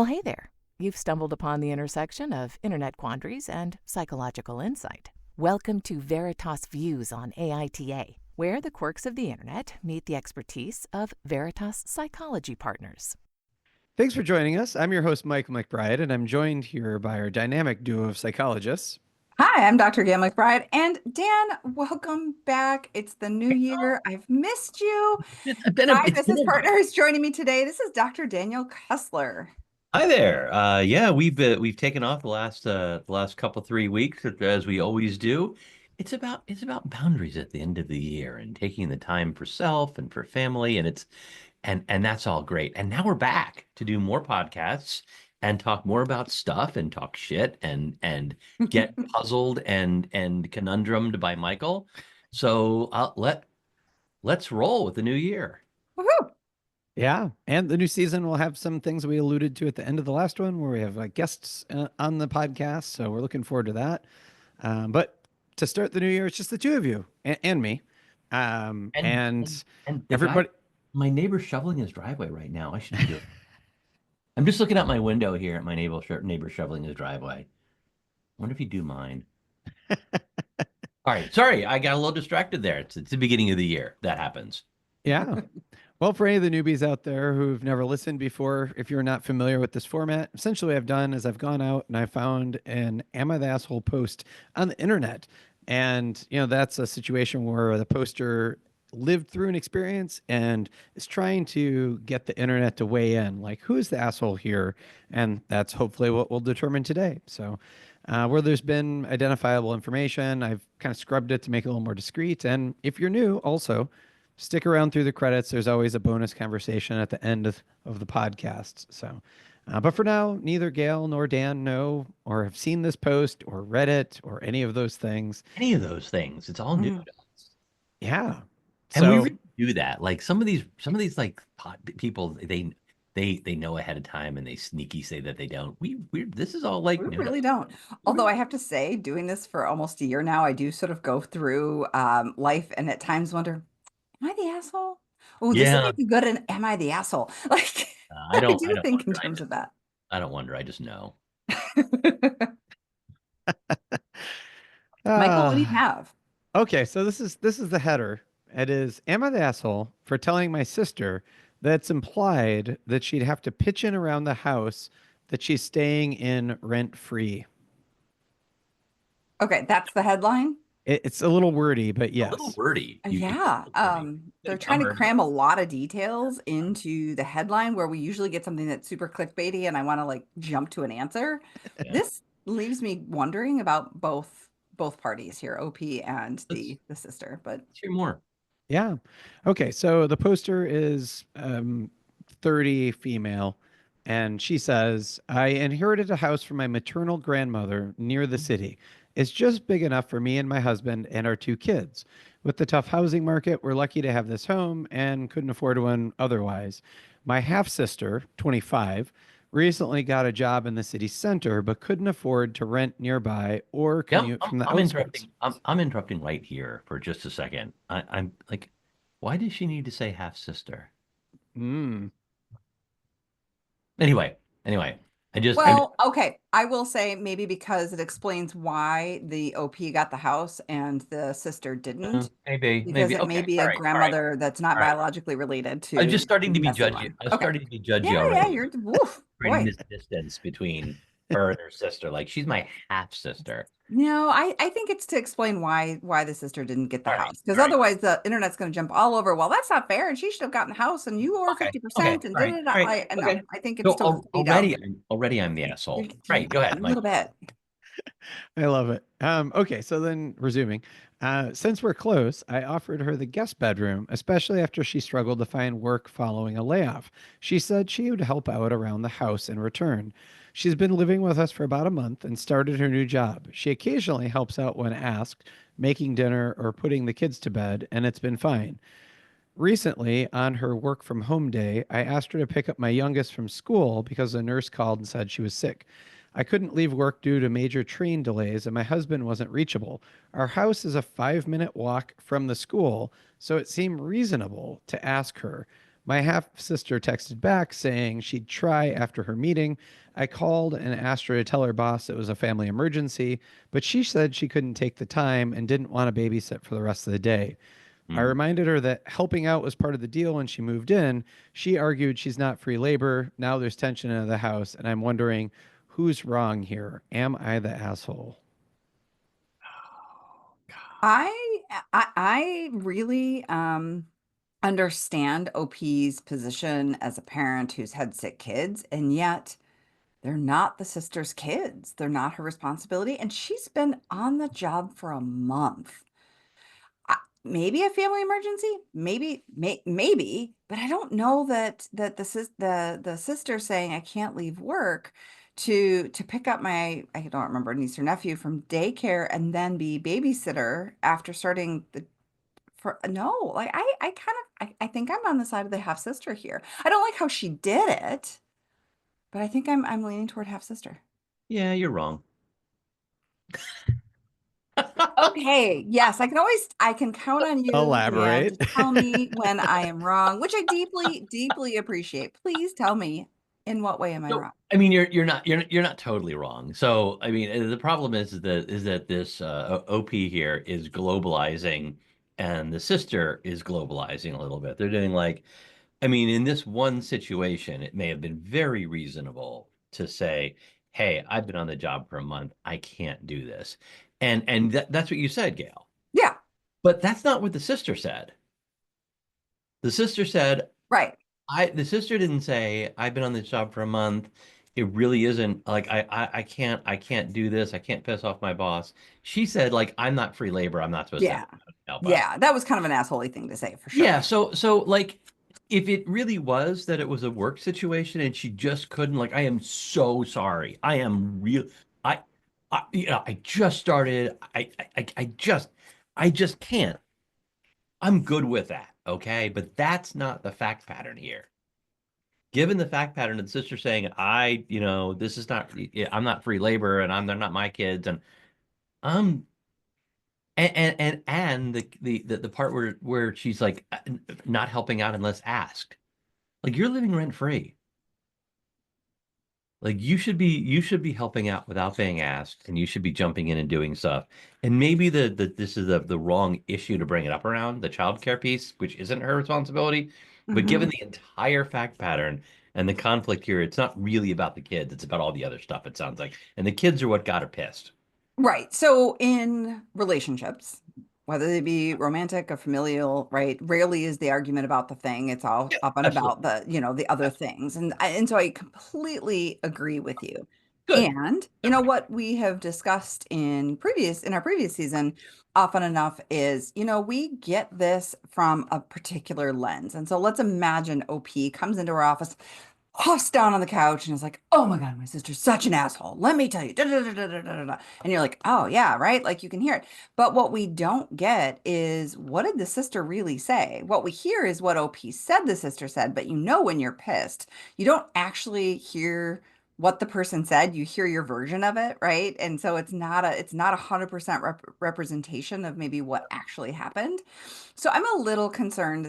Well, hey there. You've stumbled upon the intersection of internet quandaries and psychological insight. Welcome to Veritas Views on AITA, where the quirks of the internet meet the expertise of Veritas Psychology Partners. Thanks for joining us. I'm your host, Gayle MacBride, and I'm joined here by our dynamic duo of psychologists. Hi, I'm Dr. Gayle MacBride. And Dan, welcome back. It's the new year. I've missed you. My business partner is joining me today. This is Dr. Daniel Kessler. Hi there. Yeah, we've taken off the last couple 3 weeks as we always do. It's about boundaries at the end of the year and taking the time for self and for family, and that's all great. And now we're back to do more podcasts and talk more about stuff and talk shit and get puzzled and conundrumed by Michael. So let's roll with the new year. Woohoo! Yeah, and the new season will have some things we alluded to at the end of the last one where we have guests on the podcast, so we're looking forward to that. But to start the new year, it's just the two of you and me. And everybody... My neighbor's shoveling his driveway right now. I should do it. I'm just looking out my window here at my neighbor shoveling his driveway. I wonder if he'd do mine. All right, sorry, I got a little distracted there. It's the beginning of the year. That happens. Yeah. Well, for any of the newbies out there who've never listened before, if you're not familiar with this format, essentially what I've done is I've gone out and I found an Am I the Asshole post on the internet. And, that's a situation where the poster lived through an experience and is trying to get the internet to weigh in, like, who is the asshole here? And that's hopefully what we'll determine today. So where there's been identifiable information, I've kind of scrubbed it to make it a little more discreet. And if you're new, also stick around through the credits. There's always a bonus conversation at the end of the podcast. So, but for now, neither Gayle nor Dan know or have seen this post or read it or any of those things. It's all new to us. Yeah. And we really do that. Like some of these like people, they know ahead of time and they sneaky say that they don't. This is all like we really don't. Although I have to say, doing this for almost a year now, I do sort of go through life and at times wonder, am I the asshole? Oh, this is like a good an am I the asshole? Like I do think wonder. In terms of that. I don't wonder. I just know. Michael, what do you have? Okay, so this is the header. It is, am I the asshole for telling my sister that's implied that she'd have to pitch in around the house that she's staying in rent-free? Okay, that's the headline? It's a little wordy, but yes. A little wordy. Yeah. They're trying to cram a lot of details into the headline where we usually get something that's super clickbaity and I want to jump to an answer. Yeah. This leaves me wondering about both parties here, OP and the sister. But let's hear more. Yeah. Okay. So the poster is 30 female, and she says, I inherited a house from my maternal grandmother near the city. It's just big enough for me and my husband and our 2 kids. With the tough housing market, we're lucky to have this home and couldn't afford one otherwise. My half-sister, 25, recently got a job in the city center, but couldn't afford to rent nearby or commute from the outskirts. I'm interrupting right here for just a second. I'm like, why does she need to say half sister? Anyway, okay. I will say maybe because it explains why the OP got the house and the sister didn't. Maybe it may be a grandmother that's not biologically related to. I'm just starting to be judgy. I'm starting to be judgy already. Yeah, you're creating this distance between her and her sister. Like, she's my half sister. No, I think it's to explain why the sister didn't get the house, because otherwise the internet's going to jump all over. Well, that's not fair, and she should have gotten the house, and you owe 50%. And I think it's already I'm the asshole. Right, go ahead, Mike. A little bit. I love it. Okay, so then resuming. Since we're close, I offered her the guest bedroom, especially after she struggled to find work following a layoff. She said she would help out around the house in return. She's been living with us for about a month and started her new job. She occasionally helps out when asked, making dinner or putting the kids to bed, and it's been fine. Recently, on her work from home day, I asked her to pick up my youngest from school because a nurse called and said she was sick. I couldn't leave work due to major train delays, and my husband wasn't reachable. Our house is a 5-minute walk from the school, so it seemed reasonable to ask her. My half sister texted back saying she'd try after her meeting. I called and asked her to tell her boss it was a family emergency, but she said she couldn't take the time and didn't want to babysit for the rest of the day. I Mm. reminded her that helping out was part of the deal when she moved in. She argued she's not free labor. Now there's tension in the house, and I'm wondering who's wrong here. Am I the asshole? I really understand OP's position as a parent who's had sick kids, and yet they're not the sister's kids. They're not her responsibility, and she's been on the job for a month. Maybe a family emergency, maybe, but I don't know that the sister saying I can't leave work to pick up my, I don't remember, niece or nephew from daycare and then be babysitter after starting the for no, like I kind of I think I'm on the side of the half sister here. I don't like how she did it, but I think I'm leaning toward half sister. Yeah, you're wrong. Okay, yes, I can count on you, Dan, Elaborate. to tell me when I am wrong, which I deeply appreciate. Please tell me in what way am I So, wrong? I mean, you're not totally wrong. So, I mean, the problem is that this OP here is globalizing, and the sister is globalizing a little bit. They're doing like, I mean, in this one situation, it may have been very reasonable to say, "Hey, I've been on the job for a month. I can't do this," and that's what you said, Gail. Yeah, But that's not what the sister said. The sister said, right. the sister didn't say, I've been on this job for a month. It really isn't like I can't do this. I can't piss off my boss. She said, like, I'm not free labor. I'm not supposed to Yeah. help out. Yeah, that was kind of an assholey thing to say for sure. Yeah, so like if it really was that it was a work situation and she just couldn't, like, I am so sorry. I am real I I just started. I just can't. I'm good with that, okay? But that's not the fact pattern here. Given the fact pattern of the sister saying, this is not, I'm not free labor and they're not my kids. Um, and the part where she's like not helping out unless asked, like you're living rent free. Like you should be helping out without being asked, and you should be jumping in and doing stuff. And maybe this is the wrong issue to bring it up around the childcare piece, which isn't her responsibility. But Mhm. given the entire fact pattern and the conflict here, it's not really about the kids. It's about all the other stuff, it sounds like. And the kids are what got her pissed. Right. So in relationships, whether they be romantic or familial, right, rarely is the argument about the thing. It's all Yeah, up and absolutely. about the other things. And so I completely agree with you. Good. And what we have discussed in our previous season often enough is, we get this from a particular lens. And so let's imagine OP comes into our office, hops down on the couch and is like, "Oh my God, my sister's such an asshole. Let me tell you." Da, da, da, da, da, da, da. And you're like, "Oh yeah, right." Like you can hear it. But what we don't get is what did the sister really say? What we hear is what OP said the sister said, but when you're pissed, you don't actually hear what the person said. You hear your version of it, right? And so it's not 100% representation of maybe what actually happened. So I'm a little concerned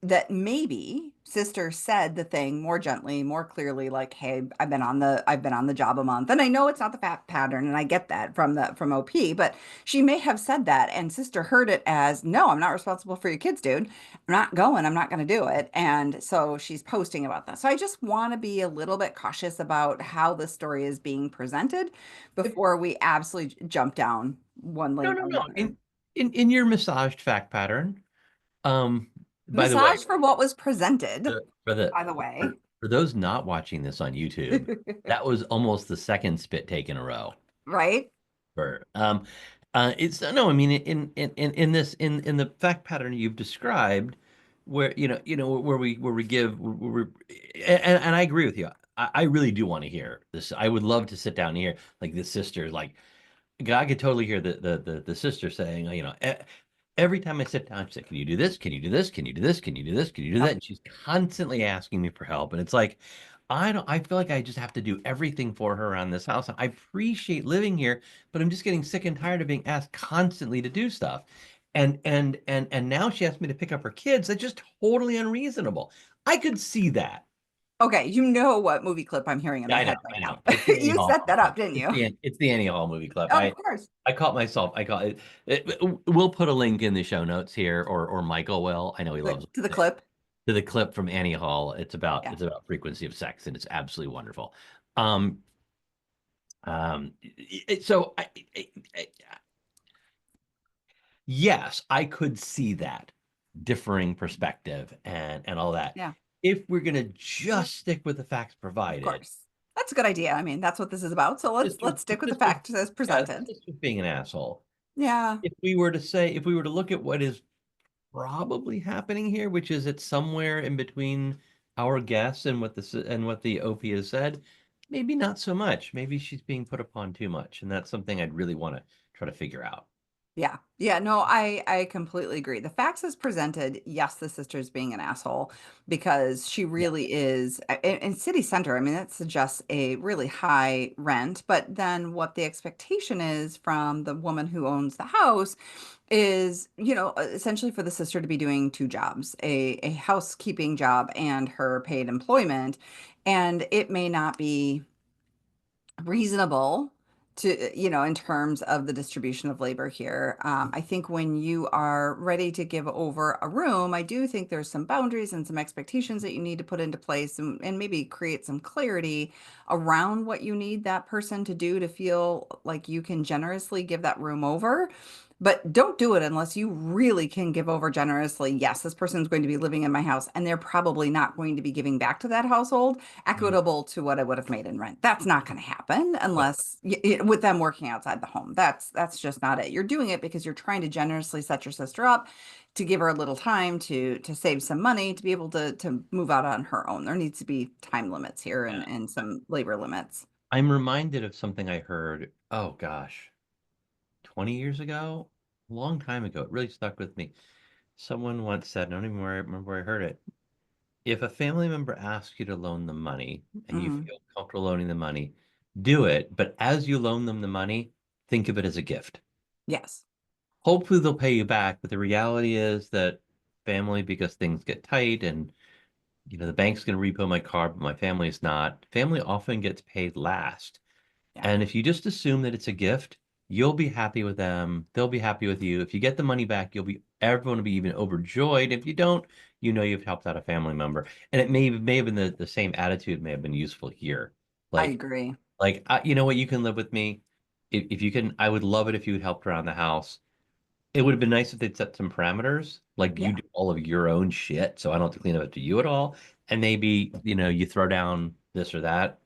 that maybe sister said the thing more gently, more clearly, like, "Hey, I've been on the job a month." And I know it's not the fact pattern, and I get that from OP, but she may have said that and sister heard it as, "No, I'm not responsible for your kids, dude. I'm not going to do it." And so she's posting about that. So I just want to be a little bit cautious about how the story is being presented before we absolutely jump down one No, lane no, or no. another. In your massaged fact pattern, by the way, Massage for what was presented, for the by the way. for those not watching this on YouTube, that was almost the second spit take in a row. Right? For it's no, I mean in this in the fact pattern you've described, where where we give and I agree with you. I really do want to hear this. I would love to sit down and hear like the sister, like I could totally hear the sister saying, every time I sit down, she's like, "Can you do this? Can you do this? Can you do this? Can you do this? Can you do that?" Yep. And she's constantly asking me for help. And it's like, I feel like I just have to do everything for her around this house. I appreciate living here, but I'm just getting sick and tired of being asked constantly to do stuff. And now she asked me to pick up her kids. That's just totally unreasonable. I could see that. Okay, you know what movie clip I'm hearing in my head right I know. now. It's the Annie You Hall set that clip. up, didn't you? It's the Annie Hall movie clip. Of course. I caught myself. We'll put a link in the show notes here, or Michael will. I know he loves To the it. clip. To the clip from Annie Hall. Yeah. It's about frequency of sex, and it's absolutely wonderful. Um, um, so yes, I could see that differing perspective and all that. Yeah. If we're gonna just stick with the facts Of provided, course. That's a good idea. I mean, that's what this is about. So let's stick with the facts as presented. just being an asshole. Yeah. If we were to look at what is probably happening here, which is it's somewhere in between our guess and what the OP has said, maybe not so much. Maybe she's being put upon too much, and that's something I'd really want to try to figure out. Yeah. Yeah. No, I completely agree. The facts as presented, yes, the sister's being an asshole because she Yeah. really is in city center. I mean, that suggests a really high rent. But then what the expectation is from the woman who owns the house is, essentially for the sister to be doing two jobs, a housekeeping job and her paid employment. And it may not be reasonable to, in terms of the distribution of labor here. I think when you are ready to give over a room, I do think there's some boundaries and some expectations that you need to put into place and maybe create some clarity around what you need that person to do to feel like you can generously give that room over. But don't do it unless you really can give over generously. Yes, this person is going to be living in my house, and they're probably not going to be giving back to that household equitable to what I would have made in rent. That's not going to happen unless with them working outside the home. That's just not it. You're doing it because you're trying to generously set your sister up to give her a little time to save some money to be able to move out on her own. There needs to be time limits here Yeah. and some labor limits. I'm reminded of something I heard, oh gosh, 20 years ago, a long time ago. It really stuck with me. Someone once said, I don't even remember where I heard it. If a family member asks you to loan them money and you Mhm. feel comfortable loaning the money, do it. But as you loan them the money, think of it as a gift. Yes. Hopefully they'll pay you back, but the reality is that family, because things get tight and the bank's going to repo my car, but my family's not. Family often gets paid last. Yeah. And if you just assume that it's a gift, you'll be happy with them. They'll be happy with you. If you get the money back, everyone will be even overjoyed. If you don't, you've helped out a family member. And it may have been the same attitude may have been useful here. I Like, agree. you know what, you can live with me. If you can, I would love it if you would help around the house. It would have been nice if they'd set some parameters, like you Yeah. do all of your own shit, so I don't have to clean up after you at all. And maybe, you throw down this or that.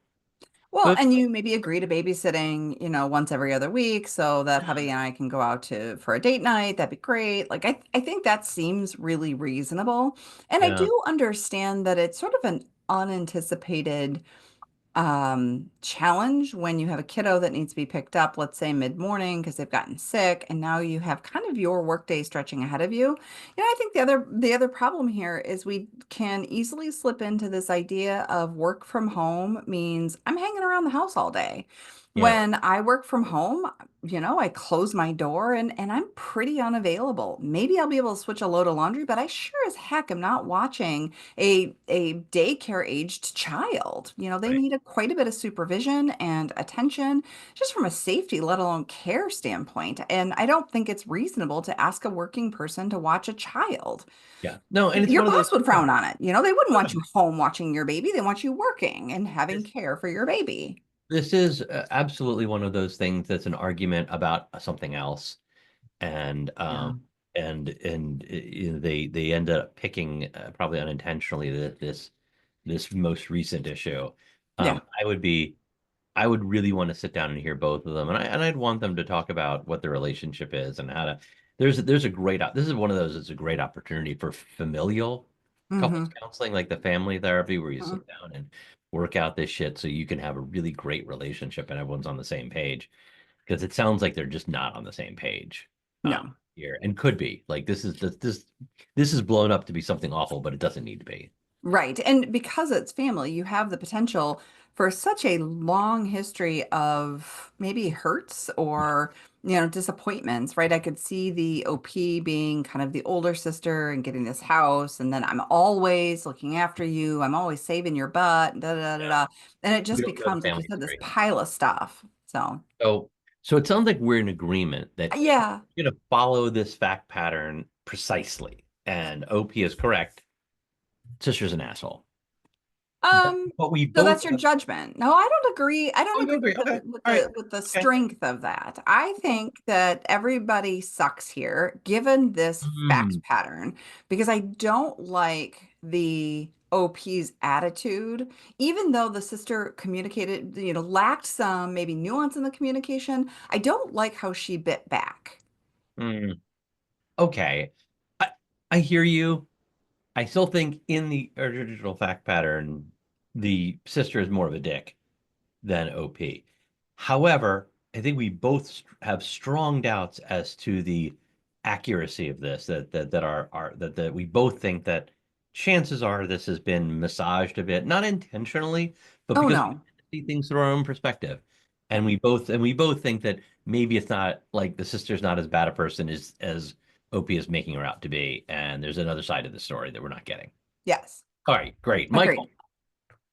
Well, But and you maybe agree to babysitting, once every other week so that hubby and I can go out for a date night. That'd be great. Like I think that seems really reasonable. And I yeah, do understand that it's sort of an unanticipated challenge when you have a kiddo that needs to be picked up, let's say mid-morning because they've gotten sick, and now you have kind of your workday stretching ahead of you. I think the other problem here is we can easily slip into this idea of work from home means I'm hanging around the house all day. yeah, When I work from home, I close my door and I'm pretty unavailable. Maybe I'll be able to switch a load of laundry, but I sure as heck am not watching a daycare aged child. They right. need quite a bit of supervision and attention just from a safety, let alone care standpoint. And I don't think it's reasonable to ask a working person to watch a child. Yeah. No, and it's Your one of those. boss would frown on it. They wouldn't want you home watching your baby. They want you working and having This, care for your baby. this is absolutely one of those things that's an argument about something else, and Yeah. they end up picking probably unintentionally this most recent issue. Yeah. I would be I would really want to sit down and hear both of them, and I'd want them to talk about what the relationship is and how to. There's a great this is one of those. It's a great opportunity for familial couples Hmm. counseling, like the family therapy, where you sit down and work out this shit so you can have a really great relationship and everyone's on the same page. Because it sounds like they're just not on the same page No. here, and could be like this is blown up to be something awful, but it doesn't need to be. Right. And because it's family, you have the potential for such a long history of maybe hurts or disappointments, right? I could see the OP being kind of the older sister and getting this house, and then I'm always looking after you. I'm always saving your butt, da da da da. Yeah. Da. And it We just don't know the becomes, like you family said, this history. pile of stuff. So, So it sounds like we're in agreement that yeah. you're going to follow this fact pattern precisely. And OP is correct. Sister's an asshole. Um, But we so both that's your have. judgment. No, I don't agree. I Oh, don't you agree agree? with Okay. the with All right. the with the Okay. strength of that. I think that everybody sucks here, given this fact Mm, pattern, because I don't like the OP's attitude, even though the sister communicated, lacked some maybe nuance in the communication. I don't like how she bit back. mm. Okay. I, I hear you. I still think in the original fact pattern, the sister is more of a dick than OP. However, I think we both have strong doubts as to the accuracy of this. That we both think that chances are this has been massaged a bit, not intentionally, but Oh because we no. see things through our own perspective, Yeah. and we both think that maybe it's not like the sister's not as bad a person as OP is making her out to be, and there's another side of the story that we're not getting. Yes. All right, great, Agreed. Michael.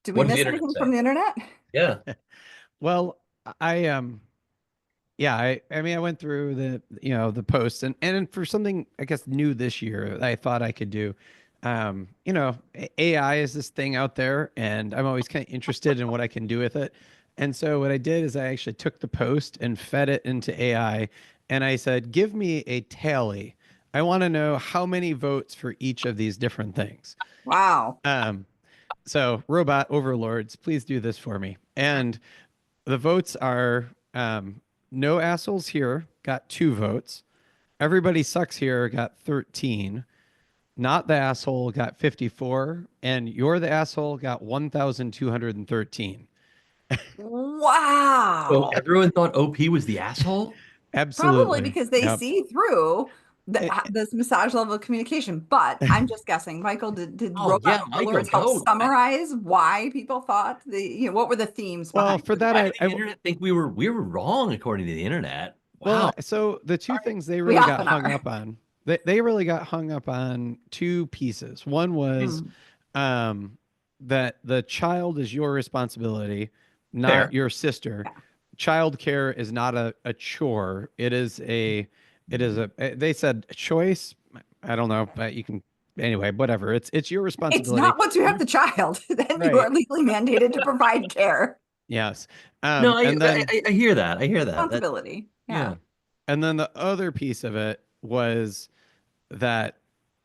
Did we What does the miss internet anything from say? the internet? Yeah. Well, I yeah, I mean I went through the post and for something I guess new this year that I thought I could do. AI is this thing out there and I'm always kind of interested in what I can do with it. And so what I did is I actually took the post and fed it into AI and I said, "Give me a tally. I want to know how many votes for each of these different things." Wow. Um, so robot overlords, please do this for me. And the votes are no assholes here got 2 votes. Everybody sucks here got 13. Not the asshole got 54. And you're the asshole got 1,213. So Wow. everyone thought OP was the asshole? Probably Absolutely. because they Yep. see through Eh, this massage level of communication. But I'm just guessing, Michael, did Oh robot yeah, Michael, overlords help no. summarize why people thought what were the themes well, behind for the that, Why vote? did the internet think we were wrong according to the internet? well, Wow. so the two things they We really got often hung are. up on, they really got hung up on 2 pieces. One was Mm. um, that the child is your responsibility, not Fair. your sister. Yeah. Child care is not a chore. They said choice. I don't know, but you can, anyway, whatever. It's your It's responsibility. not once you have the child, then you Right. are legally mandated to provide care. Yes. No, I, And I then I hear that. I hear that. That Responsibility. Yeah. yeah. the other piece of it was that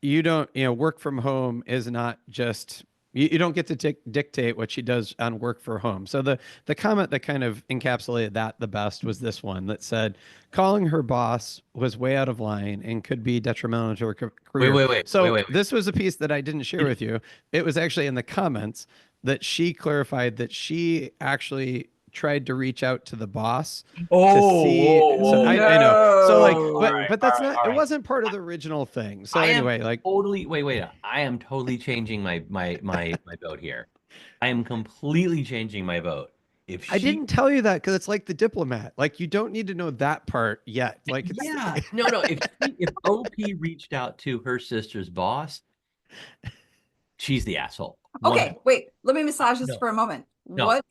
work from home is not just you don't get to dictate what she does on work for home. So the comment that kind of encapsulated that the best was this one that said calling her boss was way out of line and could be detrimental to her Wait, career. wait, wait, wait, So wait, this was a piece that I didn't share wait. with you. It was actually in the comments that she clarified that she actually tried to reach out to the boss to Oh, see. whoa, So whoa, I know. So like, all No. right, but all that's right, not. all It right. wasn't part of the original thing. So I am anyway, like totally wait. I am totally changing my vote here. I am completely changing my vote. If I she didn't tell you that because it's like the diplomat. Like you don't need to know that part yet. Like it's Yeah, no, if OP reached out to her sister's boss, she's the asshole. One, Okay, wait, let me massage this no, for a moment. no. What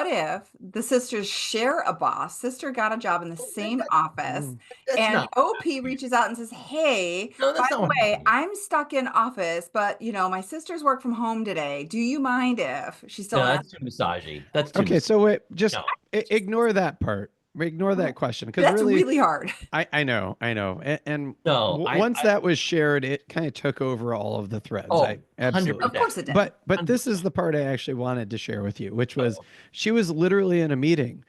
if the sisters share a boss? Sister got a job in the same office, Mm. That's and not what OP happened. reaches out and says, "Hey, No, by that's not the what way, happened. I'm stuck in office, but my sisters work from home today. Do you mind if she's still No, an that's too massagey. That's too Okay, massagey. so wait, just No. ignore that part. Ignore that question because That's really, really hard. I know, and No, once that was shared, it kind of took over all of the threads. Oh, I absolutely. Of 100%. course it did. But this is 100%. the part I actually wanted to share with you, which was Oh, she was literally in a meeting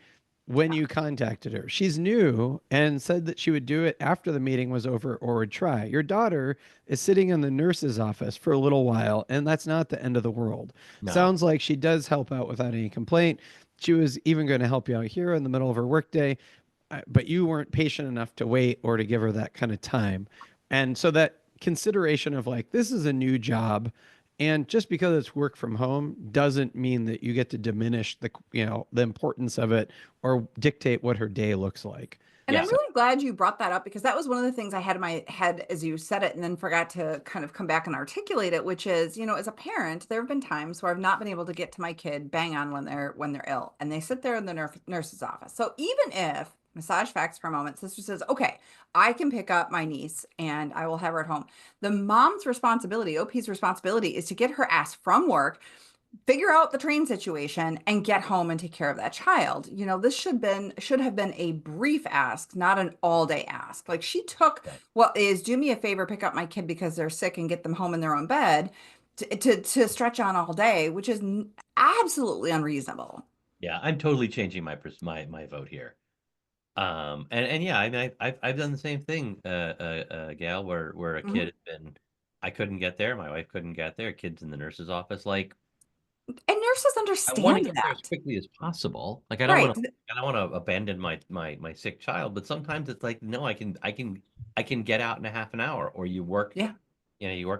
when you contacted her. She's new and said that she would do it after the meeting was over or would try. Your daughter is sitting in the nurse's office for a little while, and that's not the end of the world. no. Sounds like she does help out without any complaint. She was even going to help you out here in the middle of her workday, but you weren't patient enough to wait or to give her that kind of time. And so that consideration of like, this is a new job. And just because it's work from home doesn't mean that you get to diminish the importance of it or dictate what her day looks like. And Yeah. I'm really glad you brought that up, because that was one of the things I had in my head as you said it and then forgot to kind of come back and articulate it, which is, as a parent, there have been times where I've not been able to get to my kid bang on when they're ill, and they sit there in the nurse's office. So even if, massage facts for a moment, sister says, okay, I can pick up my niece and I will have her at home. The mom's responsibility, OP's responsibility, is to get her ass from work, figure out the train situation, and get home and take care of that child. This should have been a brief ask, not an all day ask. Like, she took Right. what is, do me a favor, pick up my kid because they're sick and get them home in their own bed, to stretch on all day, which is absolutely unreasonable. Yeah, I'm totally changing my vote here. And yeah, I mean, I've done the same thing, Gail, where a Mhm. kid had been, I couldn't get there, my wife couldn't get there, kids in the nurse's office. Like, And nurses I want to understand get there as that. quickly as possible. Like, Right. I don't want to abandon my sick child, but sometimes it's like, no, I can get out in a half an hour, or Yeah. you work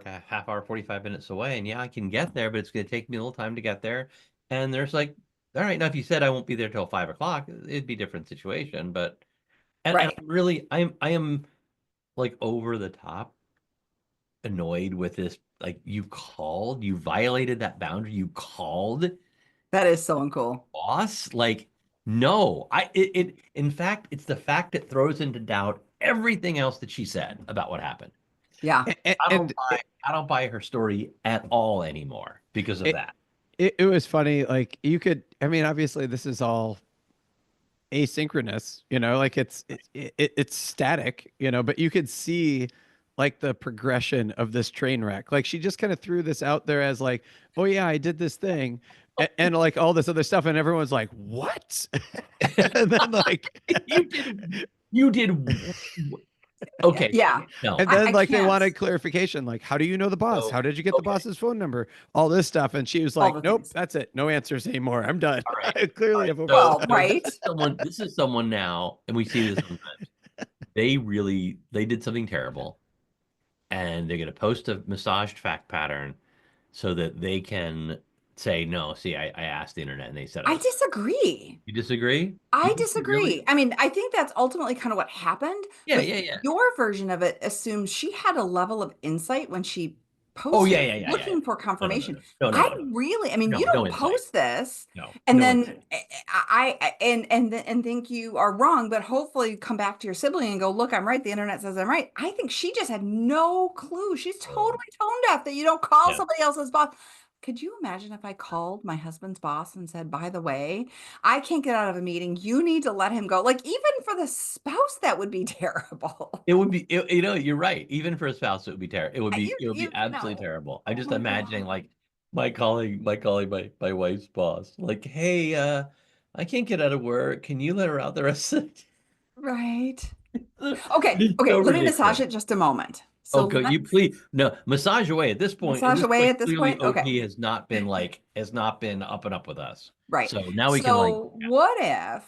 a half hour, 45 minutes away, and yeah, I can get there, but it's going to take me a little time to get there. And there's like, all right, now if you said I won't be there till 5 o'clock, it'd be a different situation. But and Right. I am like over the top annoyed with this. Like, you violated that boundary. You called That is so uncool. boss. Like, no, in fact, it's the fact that throws into doubt everything else that she said about what happened. Yeah. And I don't buy her story at all anymore because of it, that. it was funny. Like, you could, I mean, obviously this is all asynchronous, like it's static, but you could see like the progression of this train wreck. Like, she just kind of threw this out there as like, oh yeah, I did this thing, and like all this other stuff, and everyone's like, what? And then like, You did, you did. Okay, Yeah. no, and then I like they can't. wanted clarification, like, how do you know the boss? so How did you get the okay, boss's phone number? All this stuff, and she was All like, the nope, things. that's it, no answers anymore, I'm done. all right. I All clearly right. have Well, overstepped. right. This is someone now, and we see this sometimes. They did something terrible, and they're going to post a massaged fact pattern so that they can say, no, see, I asked the internet and they said I I was. disagree. You disagree? I You really? disagree. I mean, I think that's ultimately kind of what happened, Yeah, but yeah, yeah. your version of it assumes she had a level of insight when she Oh, posted yeah, yeah, yeah, yeah, yeah. looking for No, no, no, confirmation. no, no, no, I no, no, really, I mean, you no, no don't insight. post this No, and no then insight. and think you are wrong, but hopefully come back to your sibling and go, look, I'm right. The internet says I'm right. I think she just had no clue. She's totally Um, tone deaf that you don't call yeah. somebody else's boss. Could you imagine if I called my husband's boss and said, by the way, I can't get out of a meeting. You need to let him go. Like, even for the spouse, that would be terrible. It would be, you're right. Even for a spouse, it would be terrible. It would be absolutely No. terrible. I'm Oh just my imagining God. like my wife's boss. Like, hey, I can't get out of work. Can you let her out the rest of Right. the Okay. It's Okay. so Let me massage ridiculous. it just a moment. So Okay, you let's please no massage away at this point. At massage this away point, at this clearly point. Okay. OP has not been up and up with us. Right. So now we can like, So what if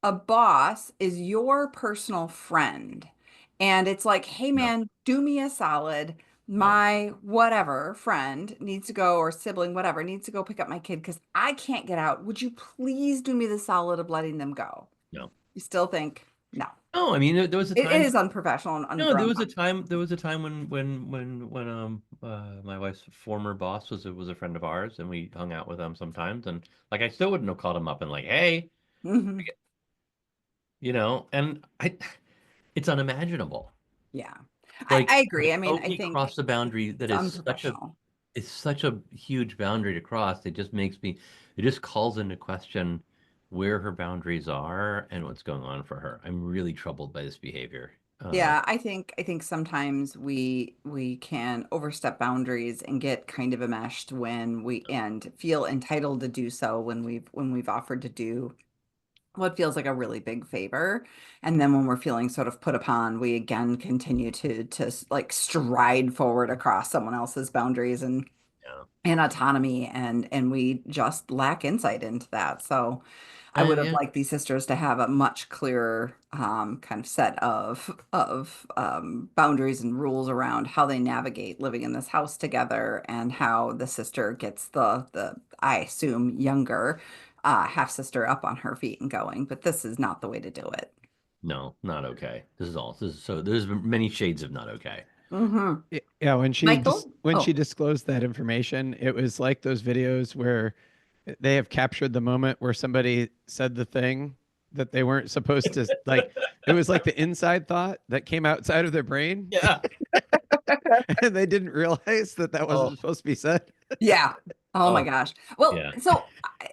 a boss is your personal friend and it's like, hey no, man, do me a solid. no, My whatever friend needs to go, or sibling, whatever, needs to go pick up my kid because I can't get out. Would you please do me the solid of letting them go? no, You still think no? no. I mean, there was a It time. is unprofessional and No, ungrown up. there was a time when my wife's former boss was a friend of ours, and we hung out with them sometimes, and like I still wouldn't have called him up and like, hey, Mhm. and I, it's unimaginable. Yeah, Like I agree. I mean, I OP think crossed a boundary that it's is unprofessional. it's such a huge boundary to cross. It just calls into question where her boundaries are and what's going on for her. I'm really troubled by this behavior. Yeah, I think sometimes we can overstep boundaries and get kind of enmeshed when we and feel entitled to do so when we've offered to do what feels like a really big favor. And then when we're feeling sort of put upon, we again continue to like stride forward across someone else's boundaries Yeah. and autonomy, and we just lack insight into that. So I would have Yeah. liked these sisters to have a much clearer kind of set of boundaries and rules around how they navigate living in this house together, and how the sister gets the I assume younger half sister up on her feet and going. But this is not the way to do it. No, not okay. So there's many shades of not okay. Mm-hmm. Yeah, when Michael? she disclosed that information, it was like those videos where they have captured the moment where somebody said the thing that they weren't supposed to, like. It was like the inside thought that came outside of their brain, Yeah. and they didn't realize that that Oh, wasn't supposed to be said. Yeah. Oh my oh, gosh. Well, yeah. so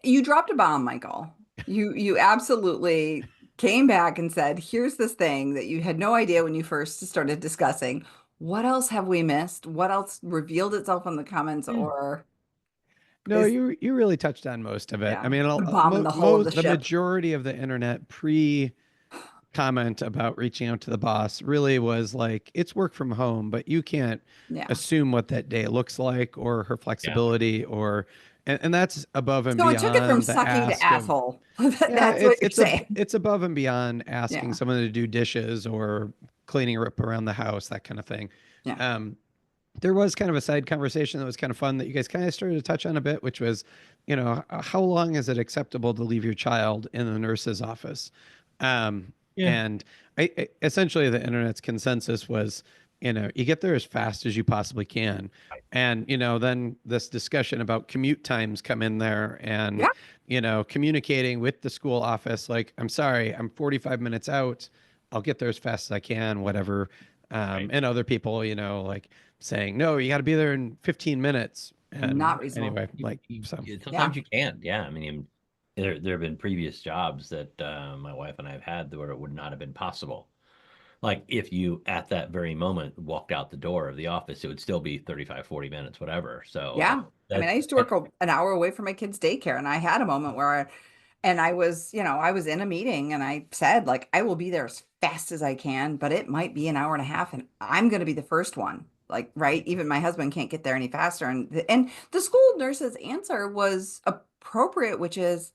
you dropped a bomb, Michael. You absolutely came back and said, here's this thing that you had no idea when you first started discussing. What else have we missed? What else revealed itself in the comments or No, is you really touched on most of it. I yeah, mean, put a bomb in the hull of the the ship. majority of the internet pre comment about reaching out to the boss really was like, it's work from home, but you can't Yeah. assume what that day looks like or her Yeah. flexibility or, and that's above and So it took it from beyond the sucky to ask of, asshole. yeah, That's what you're saying. it's above and beyond asking Yeah. someone to do dishes or cleaning up around the house, that kind of thing. Yeah. There was kind of a side conversation that was kind of fun that you guys kind of started to touch on a bit, which was, how long is it acceptable to leave your child in the nurse's office? Um, Yeah. and essentially the internet's consensus was, you get there as fast as you possibly can. And, then this discussion about commute times come in there and, Yeah. Communicating with the school office, like, I'm sorry, I'm 45 minutes out. I'll get there as fast as I can, whatever. Right. And other people, like saying, no, you got to be there in 15 minutes. Not And reasonable. anyway, like, so. Sometimes you can. Yeah. I mean, there have been previous jobs that my wife and I have had where it would not have been possible. Like if you at that very moment walked out the door of the office, it would still be 35, 40 minutes, whatever. So Yeah. I mean, I used to work an hour away from my kid's daycare, and I had a moment where I was, I was in a meeting and I said, like, I will be there as fast as I can, but it might be an hour and a half and I'm going to be the first one. Like, right. Even my husband can't get there any faster. And the school nurse's answer was appropriate, which is,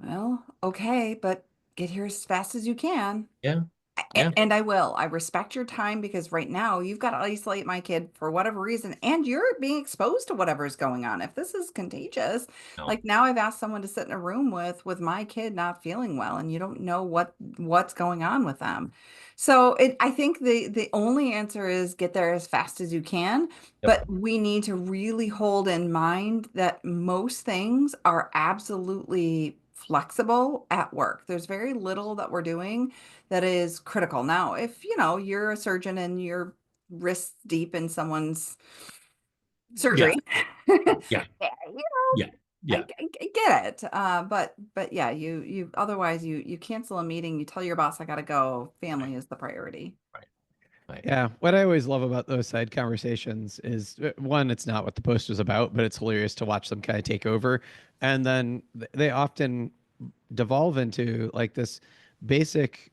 well, okay, but get here as fast as you can. yeah. Yeah. And I will. I respect your time because right now you've got to isolate my kid for whatever reason, and you're being exposed to whatever's going on. If this is contagious, No. like now I've asked someone to sit in a room with my kid not feeling well, and you don't know what's going on with them. So I think the only answer is get there as fast as you can, Yep. but we need to really hold in mind that most things are absolutely flexible at work. There's very little that we're doing that is critical. Now, if you're a surgeon and you're wrist deep in someone's surgery, Yeah. yeah, Yeah. Yeah. I get it. But yeah, you otherwise you cancel a meeting, you tell your boss I gotta go. Family is the priority. Right. Yeah, what I always love about those side conversations is, one, it's not what the post was about, but it's hilarious to watch them kind of take over. And then they often devolve into like this basic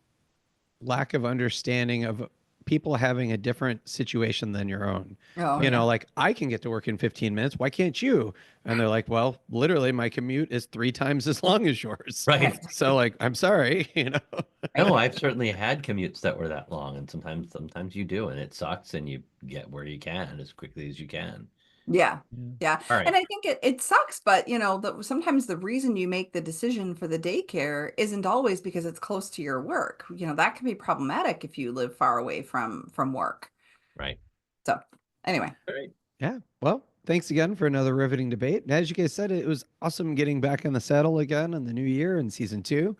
lack of understanding of people having a different situation than your own. Oh yeah. Like, I can get to work in 15 minutes. Why can't you? And they're like, well, literally my commute is 3 times as long as yours. Right. So like, I'm sorry, No, I've certainly had commutes that were that long, and sometimes you do, and it sucks, and you get where you can as quickly as you can. Yeah. Yeah. All right. And I think it sucks, but sometimes the reason you make the decision for the daycare isn't always because it's close to your work. That can be problematic if you live far away from work. Right. So anyway. All right. Yeah. Well, thanks again for another riveting debate. And as you guys said, it was awesome getting back in the saddle again in the new year in season 2.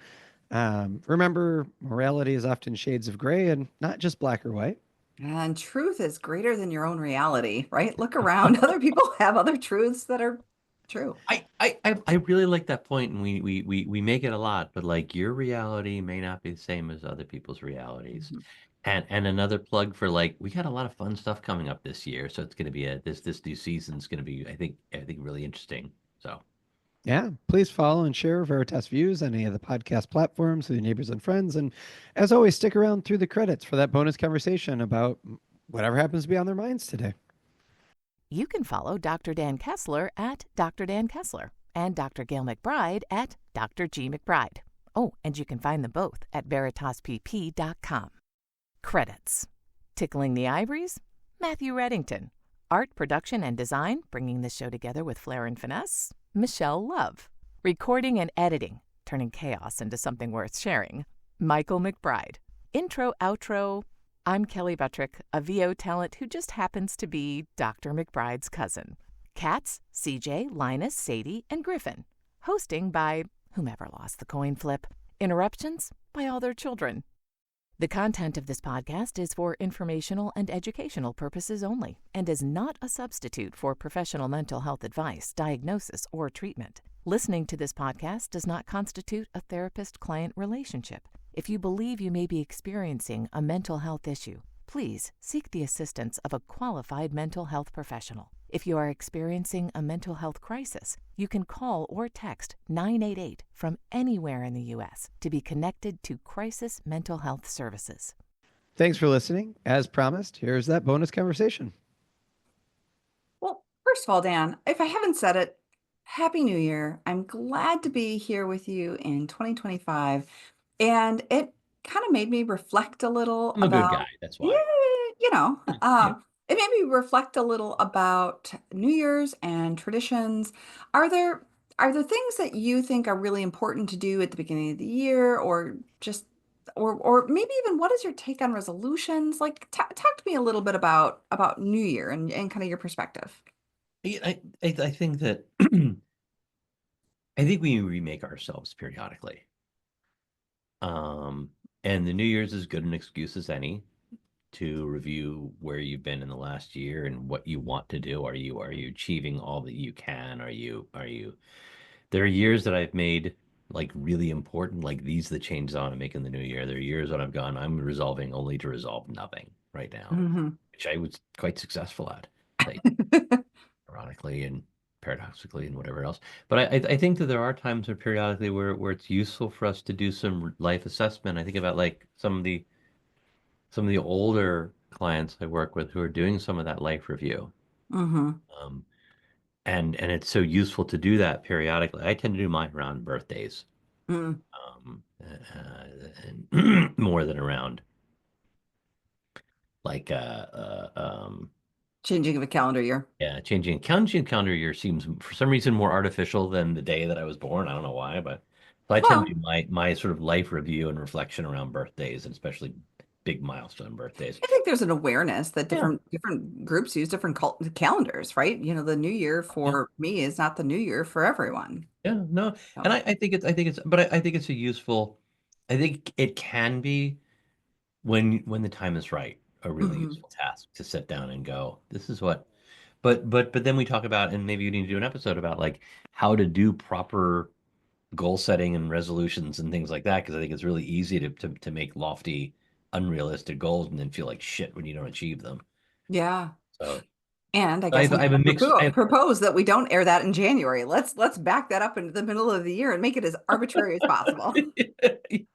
Remember, morality is often shades of gray and not just black or white. And truth is greater than your own reality, right? Look around. Other people have other truths that are true. I really like that point, and we make it a lot, but like your reality may not be the same as other people's realities. Mm-hmm. And another plug for, like, we got a lot of fun stuff coming up this year, so it's going to be this new season's going to be I think really interesting. So yeah, please follow and share Veritas Views on any of the podcast platforms with your neighbors and friends. And as always, stick around through the credits for that bonus conversation about whatever happens to be on their minds today. You can follow Dr. Dan Kessler at Dr. Dan Kessler and Dr. Gayle MacBride at Dr. G. MacBride. Oh, and you can find them both at veritaspp.com. Credits. Tickling the Ivories, Matthew Reddington. Art, production, and design, bringing this show together with flair and finesse, Michelle Love. Recording and editing, turning chaos into something worth sharing, Michael MacBride. Intro, outro. I'm Kelly Buttrick, a VO talent who just happens to be Dr. MacBride's cousin. Cats, CJ, Linus, Sadie, and Griffin. Hosting by whomever lost the coin flip. Interruptions by all their children. The content of this podcast is for informational and educational purposes only and is not a substitute for professional mental health advice, diagnosis, or treatment. Listening to this podcast does not constitute a therapist-client relationship. If you believe you may be experiencing a mental health issue, please seek the assistance of a qualified mental health professional. If you are experiencing a mental health crisis, you can call or text 988 from anywhere in the U.S. to be connected to Crisis Mental Health Services. Thanks for listening. As promised, here's that bonus conversation. Well, first of all, Dan, if I haven't said it, Happy New Year. I'm glad to be here with you in 2025. And it kind of made me reflect a little I'm a good guy, that's why. It made me reflect a little about New Year's and traditions. Are there things that you think are really important to do at the beginning of the year, or just or maybe even what is your take on resolutions? Like talk to me a little bit about New Year and kind of your perspective. I think that I think we remake ourselves periodically. And the New Year's is good an excuse as any to review where you've been in the last year and what you want to do. Are you achieving all that you can? Are you there are years that I've made like really important, like these are the changes I want to make in the new year. There are years when I've gone, I'm resolving only to resolve nothing right now, which I was quite successful at, like, ironically and paradoxically and whatever else. But I think that there are times where periodically where it's useful for us to do some life assessment. I think about like some of the older clients I work with who are doing some of that life review. And it's so useful to do that periodically. I tend to do mine around birthdays, and more than around like changing of a calendar year. Yeah, changing calendar year seems for some reason more artificial than the day that I was born. I don't know why, but I tend to do my sort of life review and reflection around birthdays, and especially big milestone birthdays. I think there's an awareness that different groups use different calendars, right? You know, the new year for me is not the new year for everyone. Yeah, no, so. And I think it's a useful. I think it can be when the time is right, a really useful task to sit down and go, this is what. But then we talk about, and maybe you need to do an episode about like how to do proper goal setting and resolutions and things like that, because I think it's really easy to make lofty, unrealistic goals and then feel like shit when you don't achieve them. Yeah. So, and I guess I have a mix. Propose that we don't air that in January. Let's back that up into the middle of the year and make it as arbitrary as possible.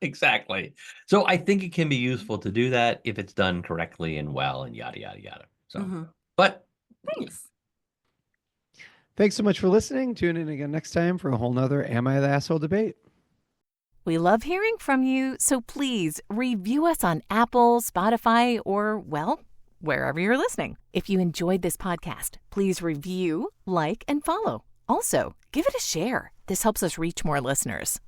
Exactly. So I think it can be useful to do that if it's done correctly and well and yada yada yada. So, but thanks. Thanks so much for listening. Tune in again next time for a whole nother Am I the Asshole debate. We love hearing from you, so please review us on Apple, Spotify, or, well, wherever you're listening. If you enjoyed this podcast, please review, like, and follow. Also, give it a share. This helps us reach more listeners.